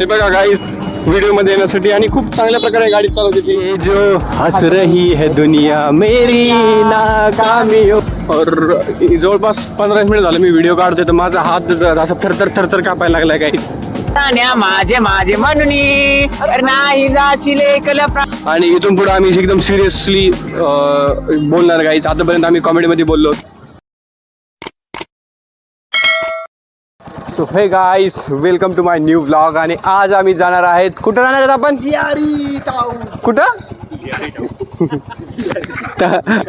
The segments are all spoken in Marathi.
हे बघा गाईस व्हिडिओ मध्ये येण्यासाठी आणि खूप चांगल्या प्रकारे गाडी चालवते ती. ये जो हंस रही है दुनिया मेरी नाकामी हो. और जवळपास 15 मिनिट झालं मी व्हिडिओ काढतोय तर माझा हात असा थरथर कापायला लागलाय गाईस. माझे माझे म्हणून नाही जाशील आणि इथून पुढे आम्ही एकदम सिरियसली बोलणार गाईस. आतापर्यंत आम्ही कॉमेडी मध्ये बोललो. So hey guys welcome to my new vlog. आणि आज आम्ही जाणार आहेत. कुठं जाणार आहेत आपण? कुठं?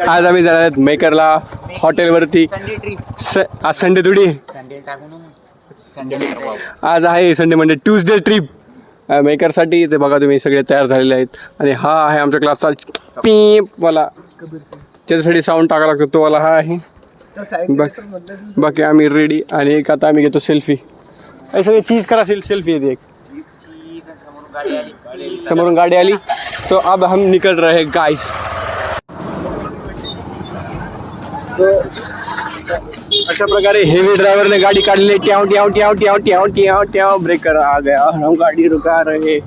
आज आम्ही जाणार आहेत मेकरला हॉटेलवरती. आज संडे थोडी, आज आहे संडे मंडे ट्यूजडे ट्रिप मेकरसाठी. ते बघा तुम्ही सगळे तयार झालेले आहेत. आणि हा आहे आमच्या क्लासचा पीप वाला, त्याच्यासाठी साऊंड टाकावा लागतो तो वाला हा आहे. बाकी आम्ही रेडी. आणि एक आता आम्ही घेतो सेल्फी. सगळे चीज करा सेल्फी येते. एक समोरून गाडी आली तो अब हम निकल रहे गाइस. अशा प्रकारे हेवी ड्राइवर ने गाड़ी काढली. ट्याव ट्याव ट्याव ट्याव ट्याव ट्याव ट्याव ब्रेकर आ गया. हम गाडी रुका रहे.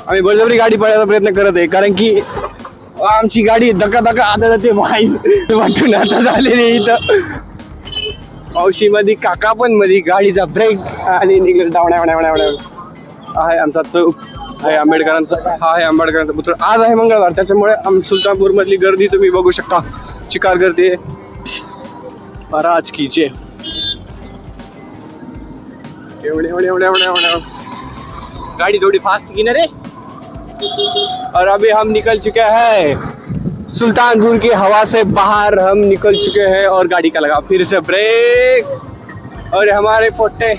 आम्ही बळजबरी गाडी पळायचा प्रयत्न करत आहे कारण की आमची गाडी धक्का धक्का आदळते वाईस वाटून आता झालेली इथं पावशीमध्ये काका पण मध्ये गाडीचा ब्रेक आणि निघेल डावण्या. आहे आमचा चौक आहे आंबेडकरांचा. हा आहे आंबेडकरांचा पुत्र. आज आहे मंगळवार त्याच्यामुळे सुलतानपूर मधली गर्दी तुम्ही बघू शकता. चिकार गर्दी महाराज की जय. गाड़ी थोड़ी फास्ट की ना रे. और अभी हम निकल चुके हैं सुल्तानपुर की हवा से बाहर. हम निकल चुके हैं और गाड़ी का लगा फिर से ब्रेक. और हमारे पोटे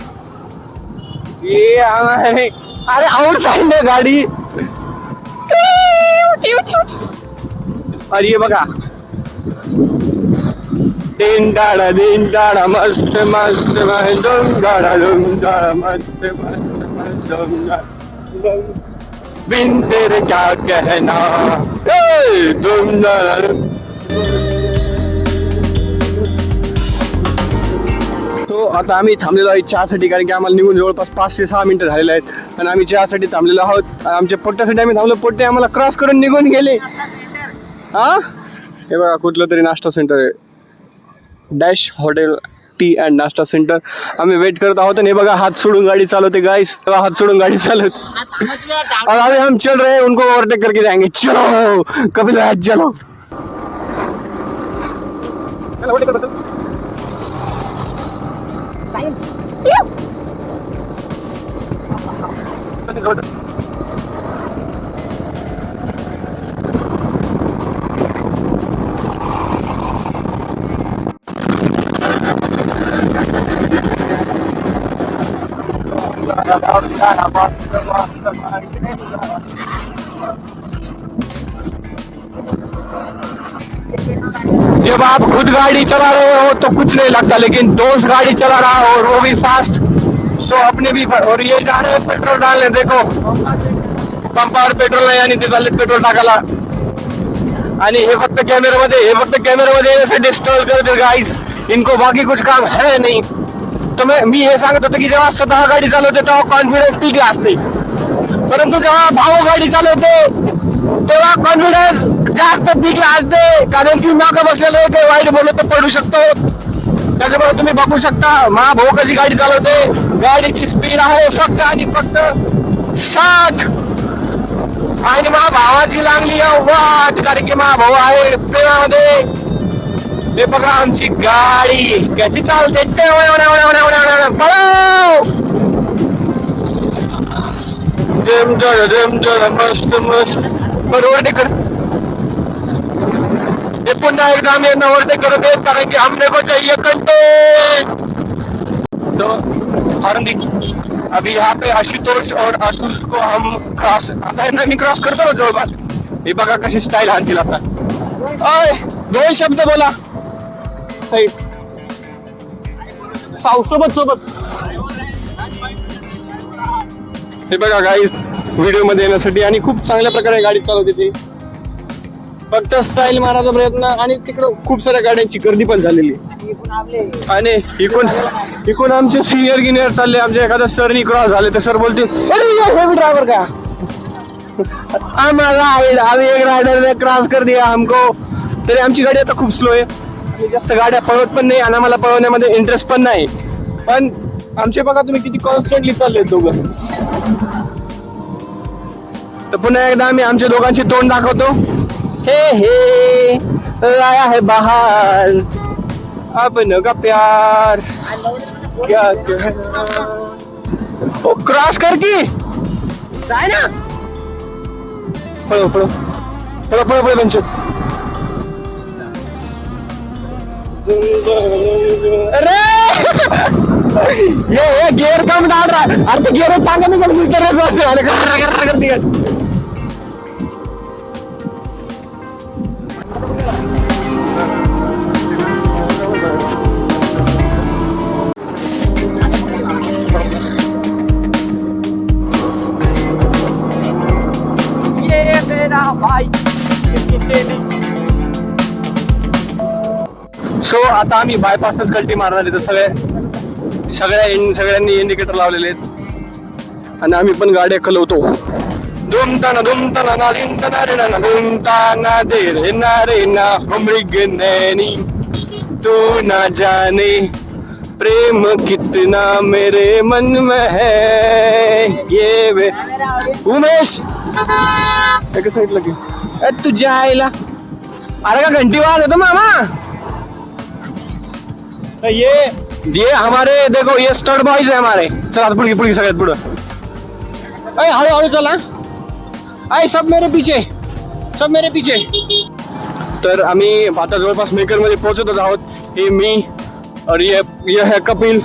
ये हमारे अरे आउटसाइड में गाड़ी. और ये बघा दिन डाड़ा मस्त मस्त मस्त बिन तेरे क्या कहना. तो आता आम्ही थांबलेलो आहे चहासाठी कारण की आम्हाला निघून जवळपास 5 ते 6 मिनिटं झालेले आहेत. आणि आम्ही चहासाठी थांबलेलो आहोत. आमच्या पोट्ट्यासाठी आम्ही थांबलो. पोट्टे आम्हाला क्रॉस करून निघून गेले. हा हे बघा कुठलं तरी नाश्ता सेंटर आहे. डॅश हॉटेल टी अँड नाश्ता सेंटर. आम्ही वेट करत आहोत. आणि हे बघा हात सोडून गाडी चालवते गाइस. हात सोडून गाडी चालवते. और अभी हम चल रहे हैं उनको ओवरटेक करके जाएंगे. चलो कपिल भाई चलो. जब आप खुद गाड़ी चला रहे हो तो कुछ नहीं लगता, लेकिन दोस्त गाड़ी चला रहा हो और वो भी फास्ट तो अपने भी. और ये जा रहे हैं पेट्रोल डालने. देखो पंपावर पेट्रोल नाही आणि ते चालले पेट्रोल टाकायला. आणि हे फक्त कॅमेरामध्ये येण्यासाठी स्टॉल करते गाईस. इनको बाकी कुछ काम है नहीं. तो मी हे सांगत होतो की जेव्हा स्वतः गाडी चालवते तेव्हा कॉन्फिडन्स पीकला असते. परंतु जेव्हा भाऊ गाडी चालवते तेव्हा कॉन्फिडन्स जास्त पीकला असते. कारण की मागं बसलेलो काही वाईट बोलत तर पडू शकतो. त्याच्यामुळे तुम्ही बघू शकता मा भाऊ कशी गाडी चालवते. गाडीची स्पीड आहे फक्त आणि फक्त 60. आणि मा भावाची लागली वाट कारण की मा भाऊ आहे प्रेमामध्ये. हे बघा आमची गाडी कशी चालते. मस्त मस्त बरोबर कर. हे पुन्हा एकदा आम्ही यांना ओव्हरटेक करत आहेत कारण की हमने को चाहिए कंटेंट. तो अभी यहाँ पे आशुतोष और आशुष को हम क्रॉस आता मी क्रॉस करतो जवळपास. हे बघा कशी स्टाईल आणतील आता. 2 शब्द बोला साईड सोबत. हे बघा गाईस व्हिडिओ मध्ये येण्यासाठी आणि खूप चांगल्या प्रकारे गाडी चालवते ती. फक्त स्टाईल मारायचा प्रयत्न. आणि तिकडं खूप साऱ्या गाड्यांची गर्दी पण झालेली. आणि इकून आमचे सिनियर गिनियर चालले. आमचे एखादा सरनी क्रॉस झाले तर सर बोलतील अरे ड्रायव्हर का आम्ही एक रायडर ने क्रॉस कर दिया हमको. तरी आमची गाडी आता खूप स्लो आहे आणि जास्त गाड्या पळवत पण नाही आणि आम्हाला पळवण्यामध्ये इंटरेस्ट पण नाही. पण आमचे बघा तुम्ही किती कॉन्स्टंटली चालले दोघं. तर पुन्हा एकदा आम्ही आमच्या दोघांचे तोंड दाखवतो. हे हे आया है बहार अपनों का प्यार क्या कहना. ओ क्रॉस कर की जाए ना. पळो पळो पळो पळो पळो बंचो. अरे ये गियर कम डाल रहा है. अरे तो गियर टांगा नहीं कर करती है. सो आता आम्ही बायपासच कल्टी मारणार आहे. तर सगळ्यांनी इंडिकेटर लावलेले आहेत आणि आम्ही पण गाड्या खलवतो. दुमताना दुमताना ना दिमताना रे ना दुमताना दे रे ना मृग नैनी तू ना जाने प्रेम कितना मेरे मन में है ये वे. उमेश एक साइड लगे तुझ्या आईला. अरे का घंटी वाज होतो मामा. ये हमारे देखो ये स्टड बॉयज है हमारे. चला पुढे सगळ्यात पुढं. हळूहळू चला. सब मेरे पीछे. तर आम्ही आता जवळपास मेकर मध्ये पोहोचतच आहोत. हे मी और ये है कपिल,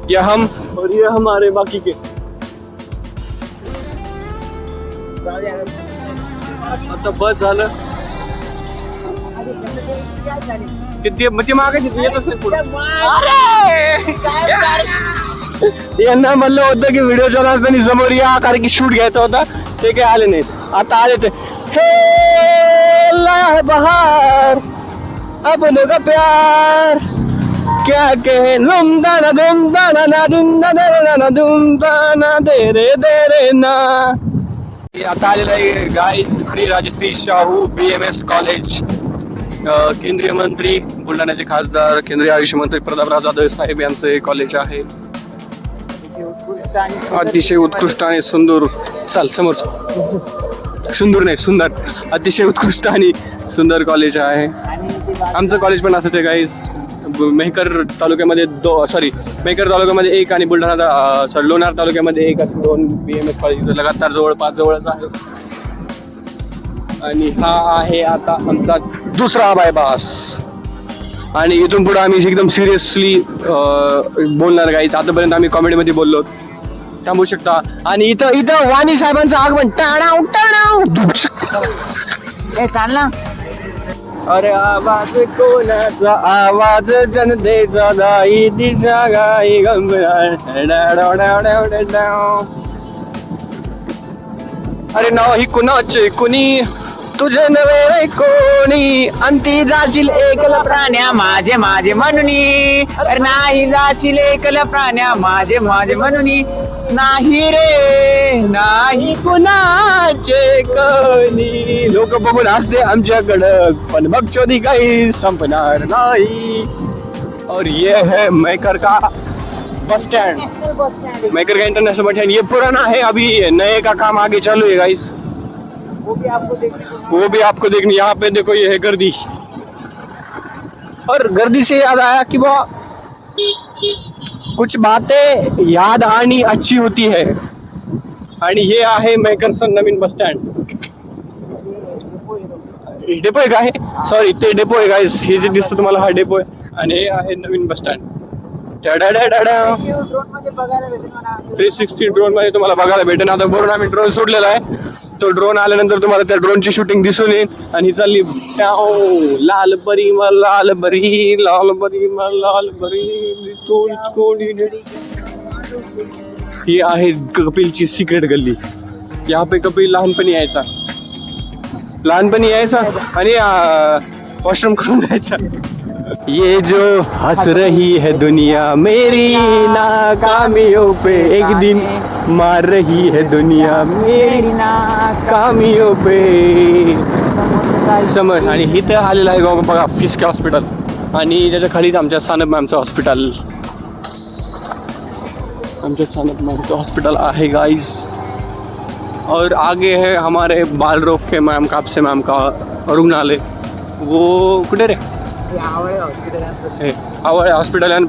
ये हम और ये हमारे बाकी के. आता बस झालं. किती म्हणजे मागे येतच नाही पुढे. यांना म्हणलं होतं की व्हिडिओ चालू असताना समोर या कारण की शूट घ्यायचा होता. ते काही आले नाहीत. आता आले ते हे लाया है बहार अपनों का प्यार क्या कहे दुमदाना दुमदाना ना दुमदाना ना दुमदाना दे रे ना. आता आलेलं आहे guys Shri Rajshree Shahu BMS college. केंद्रीय मंत्री बुलढाण्याचे खासदार केंद्रीय आयुष मंत्री प्रतापराव जाधव साहेब यांचं हे कॉलेज आहे. अतिशय उत्कृष्ट आणि सुंदर. चाल समोर. सुंदर अतिशय उत्कृष्ट आणि सुंदर कॉलेज आहे. आमचं कॉलेज पण असंच आहे गाईज. मेहकर तालुक्यामध्ये मेहकर तालुक्यामध्ये एक आणि बुलढाणा लोणार तालुक्यामध्ये एक असं 2 BMS कॉलेज लगातार जवळच आहे. आणि हा आहे आता आमचा दुसरा बायपास. आणि इथून पुढे आम्ही एकदम सिरियसली बोलणार गाईच. आतापर्यंत आम्ही कॉमेडीमध्ये बोललो. थांबू शकता. आणि इथं वाणी साहेबांचं आगमन. चाल ना. अरे आवाज कोणाचा आवाज जनतेचा गाई दिशा गाई अरे नाही कुणाचे कुणी तुझे नवे रे कोणी अंती जाशील एकला प्राण्या माझे म्हणूनी. अरे नाही जाशील एकला प्राण्या माझे म्हणूनी. नाही रे नाही कुणाचे कोणी. लोक बघून हसते आमच्याकडं पण बकचोदी काही संपणार नाही. और ये है मेकर का बस स्टैंड. मेकर का इंटरनेशनल बस स्टैंड. ये पुराना है अभी नए का काम आगे चालू है गाइस. वो भी आपको देखनी. यहाँ पे देखो ये है गर्दी. और गर्दी से याद आया कि वो कुछ बातें याद आनी अच्छी होती है. आणि हे आहे मेकरचं नवीन बस स्टँड. डेपो आहे का आहे सॉरी ते डेपो आहे गाईस. हे जे दिसतं तुम्हाला हा डेपो आहे आणि हे आहे नवीन बस स्टँड. 360 ड्रोन मध्ये तुम्हाला बघायला भेटेल. आता बरोबर आम्ही ड्रोन सोडलेला आहे. तो ड्रोन आल्यानंतर तुम्हाला त्या ड्रोनची शूटिंग दिसून येईल. आणि चालली लाल बरी लाल बरी लाल बरी लाल बरी कोणी. ही आहे कपिलची सिक्रेट गल्ली. यहाँ पे कपिल लहानपणी यायचा आणि वॉशरूम करून जायचा. ये जो हंस रही है दुनिया मेरी नाकामियों पे, एक दिन मार रही है दुनिया मेरी नाकामियों पे. समज. आणि इथं आलेलं आहे बघा फिस्के हॉस्पिटल, आणि त्याच्या खालीच आमच्या सानप मॅमचं हॉस्पिटल. आमच्या सानप मॅमचं हॉस्पिटल आहे गाइस. और आगे है हमारे बाल रोग के मैम कापसे मैम का रुग्णालय. वो कुठे रे? आवळे हॉस्पिटल आणि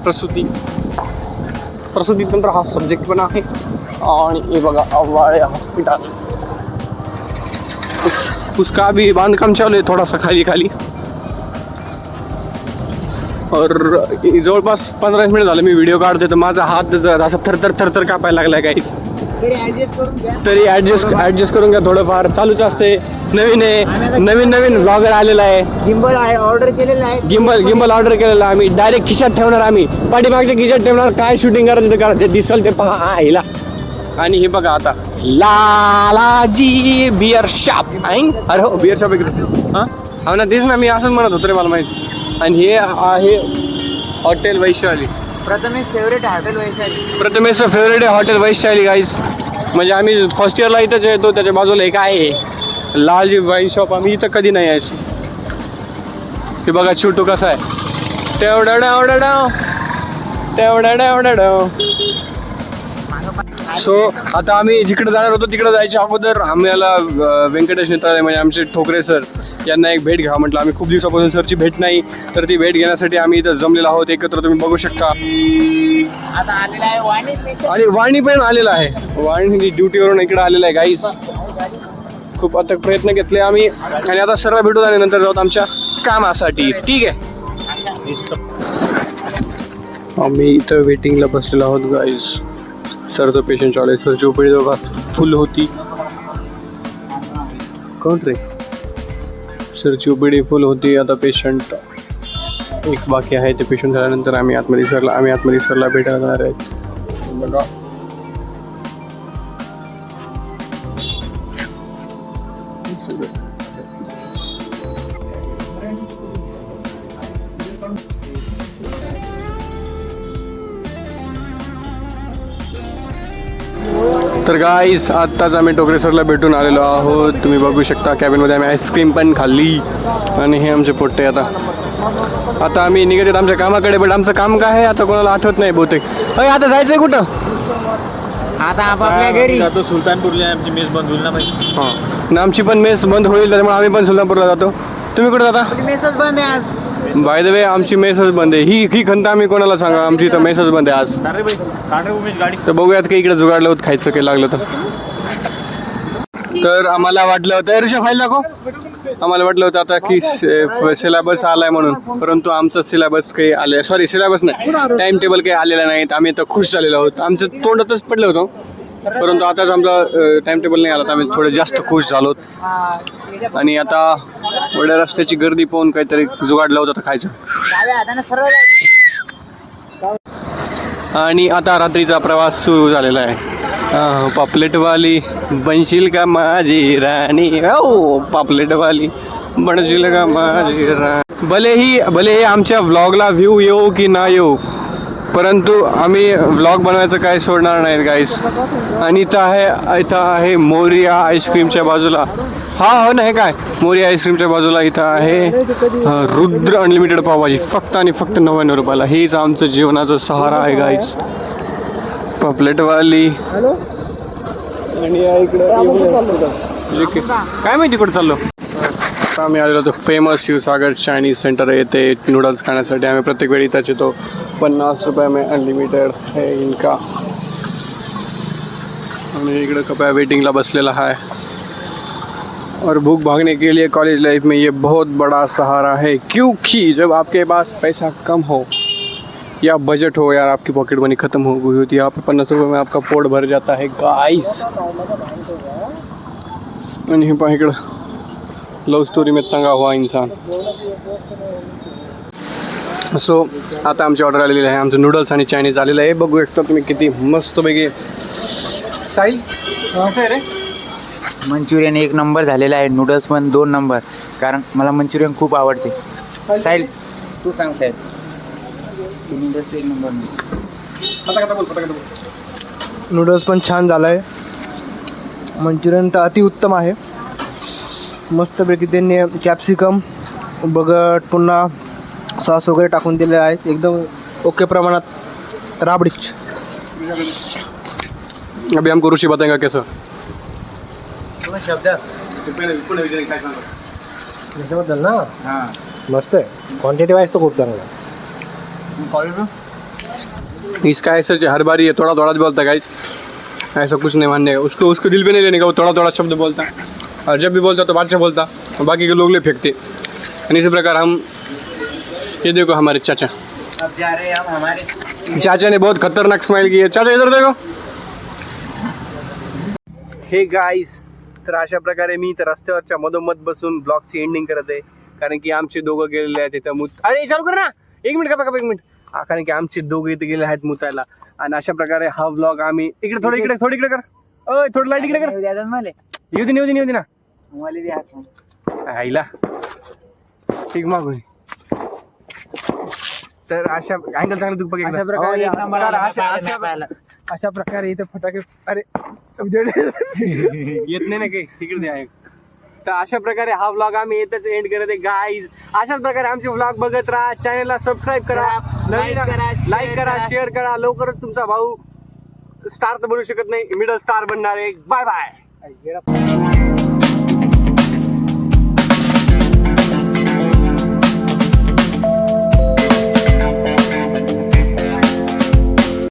प्रसूती तंत्र हा सब्जेक्ट पण आहे. आणि हे बघा आवळे हॉस्पिटल, उसका भी बांधकाम चालू आहे थोडासा खाली. और जवळपास 15 मिनिट झालं मी व्हिडिओ काढते, तर माझा हात असा थरथर कापायला लागलाय गाईस. तरी ऍडजस्ट करून घ्या थोडंफार. चालूच असते. नवीन ब्लॉगर आलेला आहे. गिम्बल ऑर्डर केलेला आहे. गिम्बल ऑर्डर केलेला आम्ही. डायरेक्ट खिशात ठेवणार, आम्ही पाठीमागच्या खिशात ठेवणार. काय शूटिंग करायचं ते करायचं, दिसल ते पहा हिला. आणि हे बघा आता लालाजी बिअर शॉप. अरे हो, बिअर शॉप हां हा ना, तेच ना, मी असंच म्हणत होतो रे, मला माहिती. आणि हे आहे hotel Vaishali. Prathamesh favourite hotel Vaishali. प्रथमेशचं फेवरेट आहे हॉटेल वैशाली गाईस. म्हणजे आम्ही फर्स्ट इयरला इथंच येतो, त्याच्या बाजूला एक आहे लालजी वाईन शॉप. आम्ही इथं कधी नाही यायची. हे बघा छोटू कसा आहे. सो आता आम्ही जिकडे जाणार होतो तिकडे जायच्या अगोदर आम्हाला व्यंकटेश नेत्रालय म्हणजे आमचे ठोकरे सर यांना एक भेट घ्या म्हटलं. आम्ही खूप दिवसापासून सरची भेट नाही, तर ती भेट घेण्यासाठी आम्ही इथं जमलेलो आहोत एकत्र. तुम्ही बघू शकता. आता आलेला आहे आणि वाणी पण आलेला आहे. वाणी ड्युटीवरून इकडे आलेला आहे गाईस. खूप आता प्रयत्न घेतले आम्ही, आणि आता सरला भेटू आणि नंतर जाऊ आमच्या कामासाठी. ठीक आहे. आम्ही इथं वेटिंगला बसलेलो आहोत गाईस. सरचं पेशंट आले. सरची ओपीडी जवळपास फुल होती. कोण रे? सरची ओपीडी फुल होती. आता पेशंट एक बाकी आहे. ते पेशंट झाल्यानंतर आम्ही आतमध्ये सरला भेटायला जाणार आहेत. बघा तर गाईस आत्ताच आम्ही टोकरे सरला भेटून आलेलो आहोत. तुम्ही बघू शकता कॅबिनमध्ये आम्ही आईस्क्रीम पण खाल्ली. आणि हे आमचे पोट्टे. आता आम्ही निघत आहेत आमच्या कामाकडे. पण आमचं काम काय आहे आता कोणाला आठवत नाही बहुतेक. अरे आता जायचंय कुठं? आता आपापल्या घरी जातो. सुलतानपूरला आमची मेस बंद होईल ना भाई. हां, आमची पण मेस बंद होईल, त्याच्यामुळे आम्ही पण सुलतानपूरला जातो. तुम्ही कुठं जाता? मेसच बंद आहे आज. बाय द वे आमची मेसच बंद आहे. ही खंत आम्ही कोणाला सांगा, आमची इथं मेसच बंद आहे आज. उमेश गाडी. तर बघूयात काही इकडे जुगाडलं होतं खायचं काही लागलं तर आम्हाला वाटलं होतं रिक्षा फाईल दाखव. आम्हाला वाटलं होतं आता की सिलेबस आलाय म्हणून, परंतु आमचं सिलेबस काही आले सिलेबस नाही, टाइम टेबल काही आलेला नाहीत. आम्ही आता खुश झालेलो आहोत. आमचं तोंडातच पडलं होतं, परंतु आताच आमचा टाइम टेबल नाही आला, तर आम्ही थोडे जास्त खुश झालो. आणि आता एवढ्या रस्त्याची गर्दी पाहून काहीतरी जुगाडलं होतं खायचं. आणि आता रात्रीचा प्रवास सुरू झालेला आहे. पापलेटवाली बनशील का माझी राणी, ओ पापलेटवाली बनशील का माझी राणी. भलेही आमच्या व्लॉगला व्ह्यू येऊ की ना येऊ, परंतु आम्ही व्लॉग बनवायचं काय सोडणार नाहीत गाईस. आणि इथं आहे मोरिया आईस्क्रीमच्या बाजूला. हो ना, हे काय मोरिया आईस्क्रीमच्या बाजूला इथं आहे रुद्र अनलिमिटेड पावभाजी, फक्त आणि फक्त 99 रुपयाला. हेच आमचं जीवनाचं सहारा आहे गाईस. पापलेटवाली. आणि काय माहिती कुठं चाललो. आम्ही आलेलो होतो फेमस शिवसागर चायनीज सेंटर आहे. येथे नूडल्स खाण्यासाठी आम्ही प्रत्येक वेळी इथंच येतो. 50 रुपये में अनलिमिटेड है इनका. आणि इकडे कपया वेटिंगला बसलेला आहे. और भूख भागने के लिए कॉलेज लाइफ में ये बहुत बड़ा सहारा है, क्योंकि जब आपके पास पैसा कम हो या बजट हो, यार आपकी पॉकेट मनी ख़त्म हो गई होती है, यहाँ पे 50 रुपये में आपका पोट भर जाता है गाइस. आणि हे पहा इकडं लव स्टोरी में तंगा हुआ इंसान. सो आता आमची ऑर्डर आलेली आहे. आमचं नूडल्स आणि चायनीज आलेलं आहे. बघू शकता तुम्ही किती मस्तपैकी. साई रे मंचुरियन 1 नंबर झालेला आहे. नूडल्स पण 2 नंबर, कारण मला मंचुरियन खूप आवडते. साहिल तू सांग साहेब. नूडल्स एक नंबर. नूडल्स पण छान झाला आहे. मंचुरियन तर अतिउत्तम आहे. मस्तपैकी त्यांनी कॅप्सिकम बगट पुन्हा सॉस वगैरे टाकून दिलेले आहेत. एकदम ओके प्रमाणात राबडीच. अभी हमको ऋषि बताएगा कैसा. त्याच्याबद्दल ना हां. मस्त आहे. क्वांटिटी वाईज तो खूप चांगला आहे. इसका ऐसा हर बार ये थोड़ा थोड़ा बोलता है गाइस. ऐसा कुछ नहीं मानने का. उसको उसको दिल पे नहीं लेने का. वो थोड़ा थोड़ा शब्द बोलता है और जब भी बोलता तो बादशाह बोलता और बाकी के लोग ले फेंकते. और इसी प्रकार हम ये देखो हमारे चाचा. अब जा रहे हैं हम हमारे. चाचा ने बहुत खतरनाक स्माइल की है. चाचा इधर देखो. हे गाईस, तर अशा प्रकारे मी तर रस्त्यावरच्या मधोमध बसून ब्लॉगची एंडिंग करत आहे. कारण की आमचे दोघं गेलेले आहेत तिथं अरे चालू कर ना. एक मिनिट का एक मिनिट. कारण की आमचे दोघं इथे गेले आहेत मुतायला. आणि अशा प्रकारे हा ब्लॉग आम्ही इकडे थोडं इकडे कर. थोडं लाईट इकडे कर. येऊ दे ना. आईला ठीक मागून. तर अशा अँगल चांगलं तू बघ. अशा प्रकारे इथे फटाके अरे येत नाही ना काही तिकडे आहे. तर अशा प्रकारे हा व्लॉग आम्ही येतच एंड करत आहे गाईज. अशाच प्रकारे आमचे व्लॉग बघत राहा. चॅनलला सबस्क्राईब करा, लाईक करा, शेअर करा. लवकरच तुमचा भाऊ स्टार तर बनू शकत नाही, मिडल स्टार बनणार आहे. Bye bye.